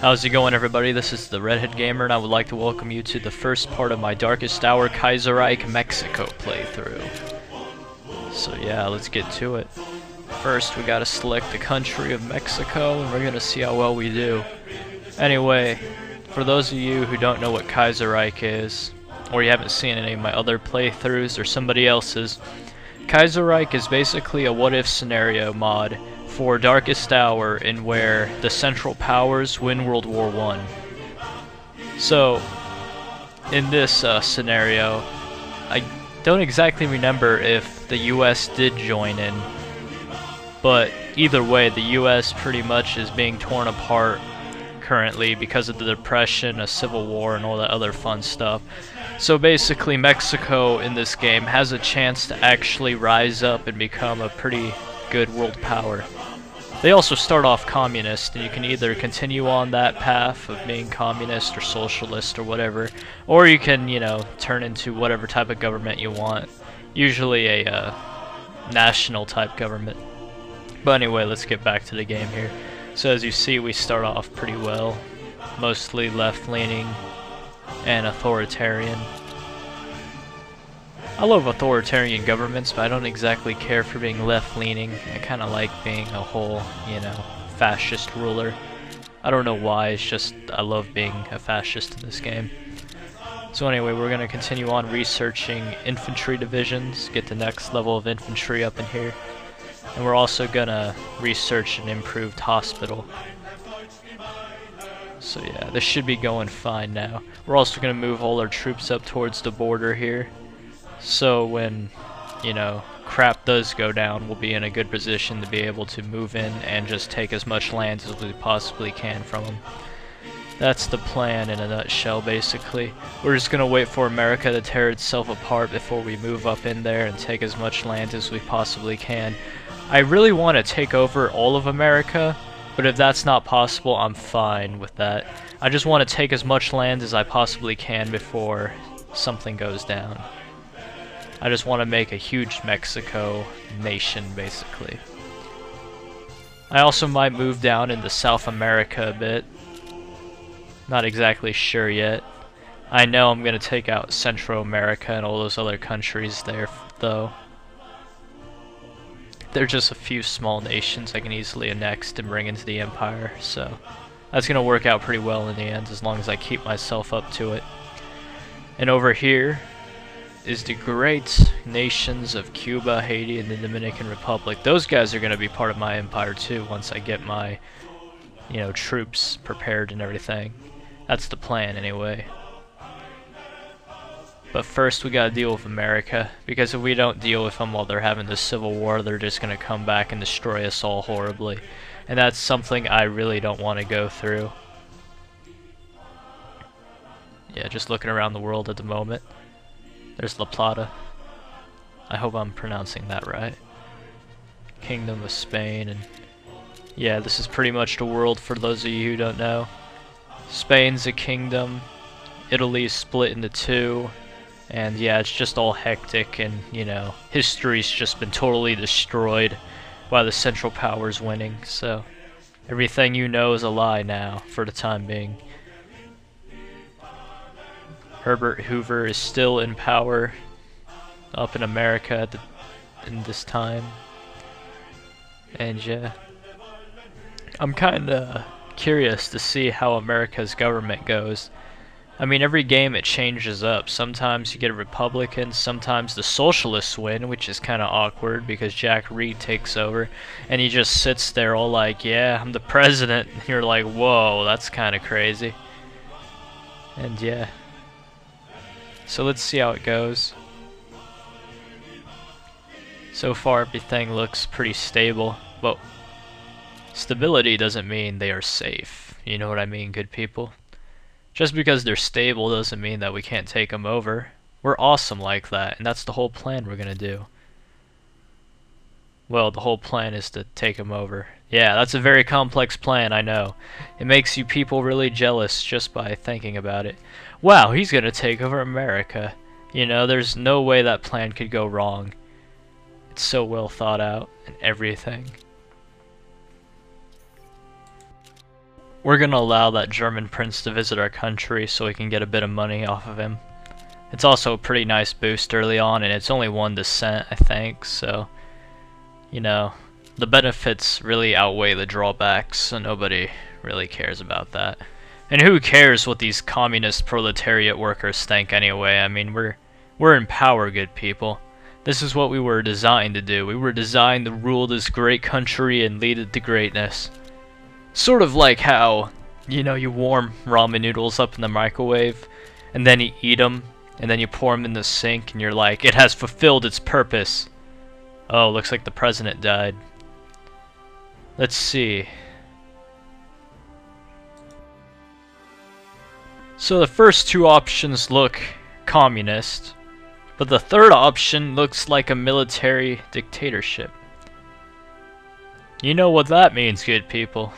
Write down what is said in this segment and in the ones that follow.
How's it going, everybody? This is TheRedHeadGamer, and I would like to welcome you to the first part of my Darkest Hour Kaiserreich Mexico playthrough. So yeah, let's get to it. First, we gotta select the country of Mexico, and we're gonna see how well we do. Anyway, for those of you who don't know what Kaiserreich is, or you haven't seen any of my other playthroughs or somebody else's, Kaiserreich is basically a what-if scenario mod for Darkest Hour, in where the Central Powers win World War I. So, in this scenario, I don't exactly remember if the US did join in, but either way, the US pretty much is being torn apart currently because of the Depression, a civil war, and all that other fun stuff. So basically, Mexico in this game has a chance to actually rise up and become a pretty good world power. They also start off communist, and you can either continue on that path of being communist or socialist or whatever, or you can, you know, turn into whatever type of government you want. Usually a national type government. But anyway, let's get back to the game here. So as you see, we start off pretty well. Mostly left-leaning and authoritarian. I love authoritarian governments, but I don't exactly care for being left-leaning. I kind of like being a whole, you know, fascist ruler. I don't know why, it's just I love being a fascist in this game. So anyway, we're going to continue on researching infantry divisions, get the next level of infantry up in here. And we're also going to research an improved hospital. So yeah, this should be going fine now. We're also going to move all our troops up towards the border here. So when, you know, crap does go down, we'll be in a good position to be able to move in and just take as much land as we possibly can from them. That's the plan in a nutshell, basically. We're just going to wait for America to tear itself apart before we move up in there and take as much land as we possibly can. I really want to take over all of America, but if that's not possible, I'm fine with that. I just want to take as much land as I possibly can before something goes down. I just want to make a huge Mexico nation, basically. I also might move down into South America a bit. Not exactly sure yet. I know I'm going to take out Central America and all those other countries there, though. They're just a few small nations I can easily annex and bring into the Empire, so that's going to work out pretty well in the end, as long as I keep myself up to it. And over here is the great nations of Cuba, Haiti, and the Dominican Republic. Those guys are going to be part of my empire too once I get my, you know, troops prepared and everything. That's the plan anyway. But first we gotta deal with America, because if we don't deal with them while they're having this civil war, they're just gonna come back and destroy us all horribly. And that's something I really don't want to go through. Yeah, just looking around the world at the moment. There's La Plata. I hope I'm pronouncing that right. Kingdom of Spain, and yeah, this is pretty much the world for those of you who don't know. Spain's a kingdom, Italy's split into two, and yeah, it's just all hectic, and you know, history's just been totally destroyed by the Central Powers winning, so everything you know is a lie now, for the time being. Herbert Hoover is still in power up in America in this time. And yeah, I'm kinda curious to see how America's government goes. I mean, every game it changes up. Sometimes you get a Republican, sometimes the Socialists win, which is kinda awkward because Jack Reed takes over and he just sits there all like, yeah, I'm the president. And you're like, whoa, that's kinda crazy. And yeah. So let's see how it goes. So far everything looks pretty stable, but stability doesn't mean they are safe. You know what I mean, good people? Just because they're stable doesn't mean that we can't take them over. We're awesome like that, and that's the whole plan we're gonna do. Well, the whole plan is to take them over. Yeah, that's a very complex plan, I know. It makes you people really jealous just by thinking about it. Wow, he's gonna take over America. You know, there's no way that plan could go wrong. It's so well thought out and everything. We're gonna allow that German prince to visit our country so we can get a bit of money off of him. It's also a pretty nice boost early on, and it's only 1%, I think, so, you know, the benefits really outweigh the drawbacks, so nobody really cares about that. And who cares what these communist proletariat workers think anyway? I mean, we're in power, good people. This is what we were designed to do. We were designed to rule this great country and lead it to greatness. Sort of like how, you know, you warm ramen noodles up in the microwave, and then you eat them, and then you pour them in the sink, and you're like, it has fulfilled its purpose. Oh, looks like the president died. Let's see. So the first two options look communist, but the third option looks like a military dictatorship. You know what that means, good people.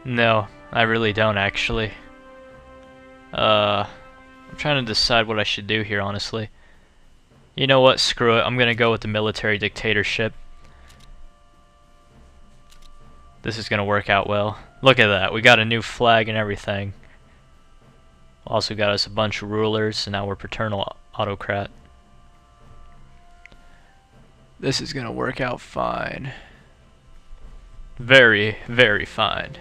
No, I really don't actually. I'm trying to decide what I should do here, honestly. You know what, screw it, I'm gonna go with the military dictatorship. This is gonna work out well. Look at that, we got a new flag and everything. Also got us a bunch of rulers, and now we're paternal autocrat. This is gonna work out fine. Very, very fine.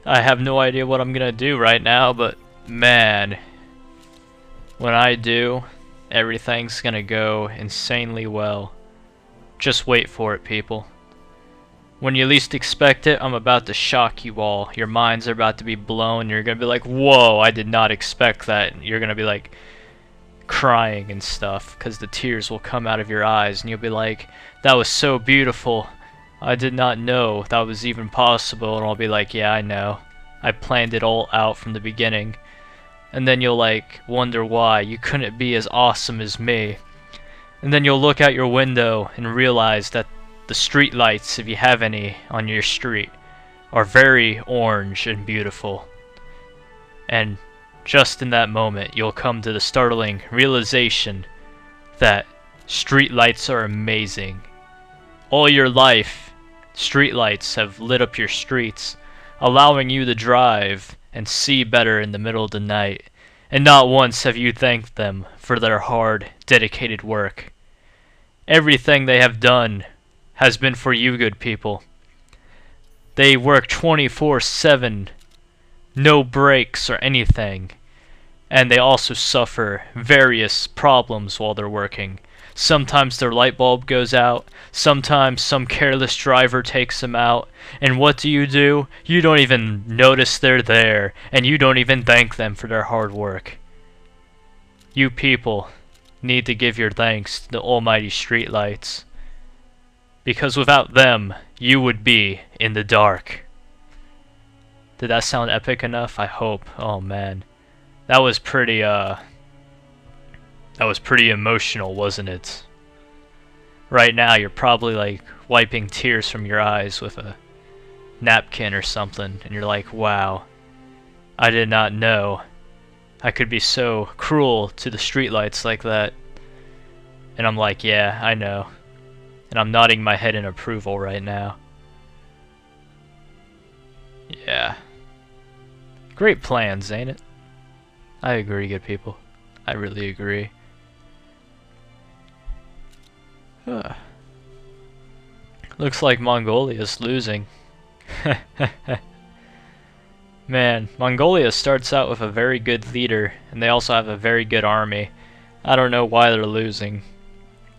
I have no idea what I'm gonna do right now, but man, when I do, everything's gonna go insanely well. Just wait for it, people. When you least expect it, I'm about to shock you all. Your minds are about to be blown. You're gonna be like, whoa, I did not expect that. And you're gonna be like crying and stuff, because the tears will come out of your eyes, and you'll be like, that was so beautiful. I did not know that was even possible. And I'll be like, yeah, I know. I planned it all out from the beginning. And then you'll like wonder why you couldn't be as awesome as me. And then you'll look out your window and realize that the street lights, if you have any on your street, are very orange and beautiful. And just in that moment, you'll come to the startling realization that street lights are amazing. All your life, street lights have lit up your streets, allowing you to drive and see better in the middle of the night. And not once have you thanked them for their hard, dedicated work. Everything they have done has been for you, good people. They work 24/7, no breaks or anything, and they also suffer various problems while they're working. Sometimes their light bulb goes out, sometimes some careless driver takes them out, and what do? You don't even notice they're there, and you don't even thank them for their hard work. You people need to give your thanks to the almighty streetlights, because without them, you would be in the dark. Did that sound epic enough? I hope. Oh man. That was pretty emotional, wasn't it? Right now, you're probably like wiping tears from your eyes with a napkin or something, and you're like, wow, I did not know I could be so cruel to the streetlights like that. And I'm like, yeah, I know. And I'm nodding my head in approval right now. Yeah. Great plans, ain't it? I agree, good people. I really agree. Huh. Looks like Mongolia's losing. Man, Mongolia starts out with a very good leader, and they also have a very good army. I don't know why they're losing.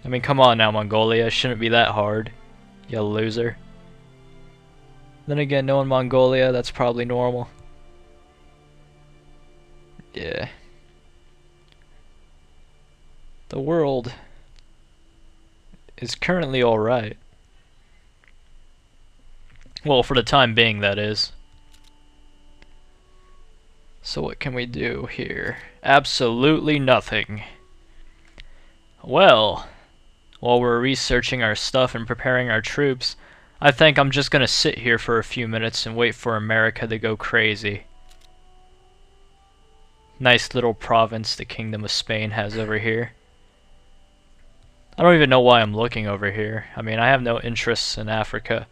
I mean, come on now, Mongolia. Shouldn't be that hard, you loser. Then again, knowing Mongolia, that's probably normal. Yeah. The world is currently alright. Well, for the time being, that is. So what can we do here? Absolutely nothing. Well, while we're researching our stuff and preparing our troops, I think I'm just gonna sit here for a few minutes and wait for America to go crazy. Nice little province the Kingdom of Spain has over here. I don't even know why I'm looking over here. I mean, I have no interests in Africa.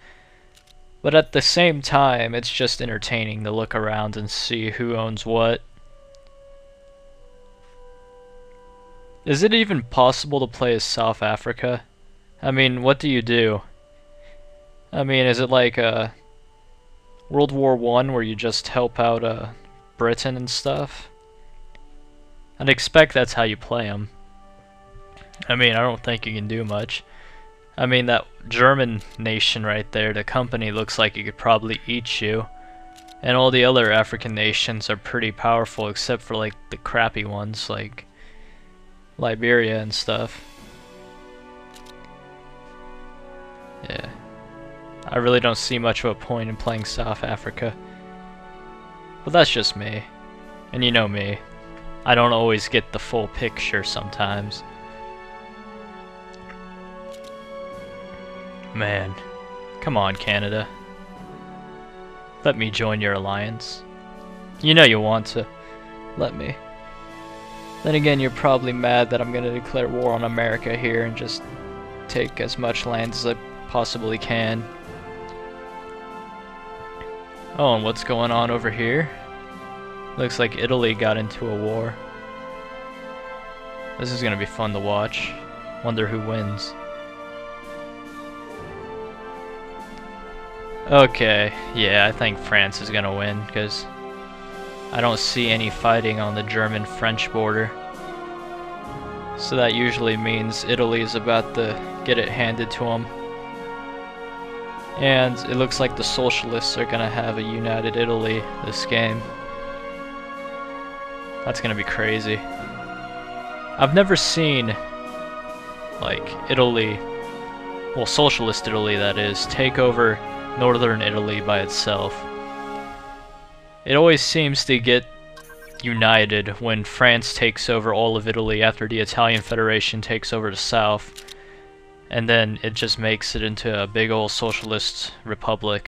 But at the same time, it's just entertaining to look around and see who owns what. Is it even possible to play as South Africa? I mean, what do you do? I mean, is it like World War I where you just help out Britain and stuff? I'd expect that's how you play them. I mean, I don't think you can do much. I mean, that German nation right there, the company, looks like it could probably eat you. And all the other African nations are pretty powerful except for like the crappy ones like Liberia and stuff. Yeah. I really don't see much of a point in playing South Africa. But that's just me. And you know me. I don't always get the full picture sometimes. Man. Come on, Canada. Let me join your alliance. You know you want to. Let me. Then again, you're probably mad that I'm gonna declare war on America here and just take as much land as I possibly can. Oh, and what's going on over here? Looks like Italy got into a war. This is gonna be fun to watch. Wonder who wins. Okay, yeah, I think France is gonna win, because I don't see any fighting on the German-French border. So that usually means Italy is about to get it handed to them. And it looks like the socialists are gonna have a united Italy this game. That's gonna be crazy. I've never seen, like, Italy, well, socialist Italy that is, take over northern Italy by itself. It always seems to get united when France takes over all of Italy after the Italian Federation takes over the south, and then it just makes it into a big old socialist republic.